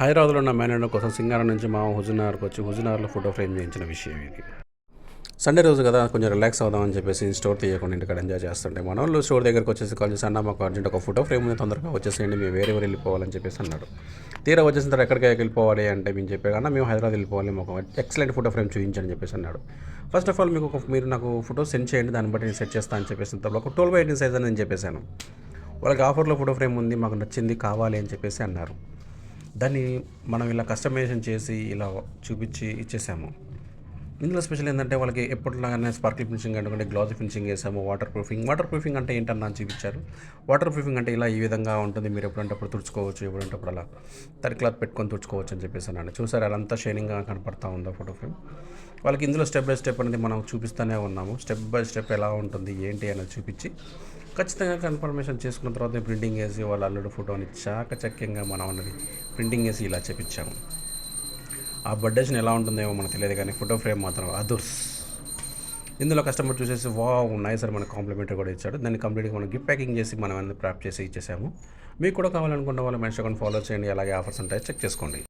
హైదరాబాద్లో ఉన్న మేనర్ కోసం సింగారం నుంచి మా హుజూర్నగర్కి వచ్చి హుజూర్నగర్లో ఫోటో ఫ్రేమ్ చేయించిన విషయం ఇది. సండే రోజు కదా, కొంచెం రిలాక్స్ అవుదామని చెప్పేసి స్టోర్ తీయకుండా ఇంటికాడ ఎంజాయ్ చేస్తుంటే మన వాళ్ళు స్టోర్ దగ్గరకు వచ్చేసి కాల్ చేసి, అన్న మాకు అర్జెంట్ ఒక ఫోటో ఫ్రేమ్ ఉంది, తొందరగా వచ్చేసేయండి, మేము వేరే ఊరు వెళ్ళిపోవాలని చెప్పేసి అన్నాడు. తీరా వచ్చేసిన తర్వాత ఎక్కడికి వెళ్ళిపోవాలి అంటే మేము చెప్పాడు, అన్న మేము హైదరాబాద్ వెళ్ళిపోవాలి, మాకు ఎక్సలెంట్ ఫోటో ఫ్రేమ్ చూపించని చెప్పేసి అన్నాడు. ఫస్ట్ ఆఫ్ ఆల్ మీరు నాకు ఫోటో సెండ్ చేయండి, దాన్ని బట్టి నేను సెట్ చేస్తాను అని చెప్పేసి తర్వాత ఒక 12x18 సైజ్ అని నేను చెప్పేశాను. వాళ్ళకి ఆఫర్లో ఫోటో ఫ్రేమ్ ఉంది, మాకు నచ్చింది, కావాలి అని చెప్పేసి అన్నారు. దాన్ని మనం ఇలా కస్టమైజేషన్ చేసి ఇలా చూపించి ఇచ్చేసాము. ఇందులో స్పెషల్ ఏంటంటే వాళ్ళకి ఎప్పటిలాగానే స్పార్కిల్ ఫినిషింగ్ అంటే గ్లాసీ ఫినిషింగ్ వేసాము. వాటర్ ప్రూఫింగ్ అంటే ఏంటన్నా అని చూపించారు. వాటర్ ప్రూఫింగ్ అంటే ఇలా ఈ విధంగా ఉంటుంది, మీరు ఎప్పుడంటే అప్పుడు తుడుచుకోవచ్చు, ఎప్పుడంటే అప్పుడు అలా తడి క్లాత్ పెట్టుకొని తుడుచుకోవచ్చు అని చెప్పేసి అన్నాను. చూసారు అదంతా షైనింగ్గా కనపడతా ఉందో ఫోటో ఫ్రేమ్. వాళ్ళకి ఇందులో స్టెప్ బై స్టెప్ అనేది మనం చూపిస్తూనే ఉన్నాము. స్టెప్ బై స్టెప్ ఎలా ఉంటుంది ఏంటి అనేది చూపించి ఖచ్చితంగా కన్ఫర్మేషన్ చేసుకున్న తర్వాత ప్రింటింగ్ వేసి వాళ్ళ అల్లుడు ఫోటోని చాకచక్యంగా మనం అన్నది ప్రింటింగ్ వేసి ఇలా చెప్పించాము. ఆ బర్త్డేషన్ ఎలా ఉంటుందేమో మనకు తెలియదు, కానీ ఫోటో ఫ్రేమ్ మాత్రం అదుర్స్. ఇందులో కస్టమర్ చూసేసి వావ్ నైస్ అని మనకు కాంప్లిమెంటరీ కూడా ఇచ్చాడు. దాన్ని కంప్లీట్గా మనం గిఫ్ట్ ప్యాకింగ్ చేసి మనం అన్ని ప్యాక్ చేసి ఇచ్చేసాము. మీకు కూడా కావాలనుకున్న వాళ్ళు మెన్షన్ అకౌంట్ ఫాలో చేయండి, అలాగే ఆఫర్స్ ఉంటాయి, చెక్ చేసుకోండి.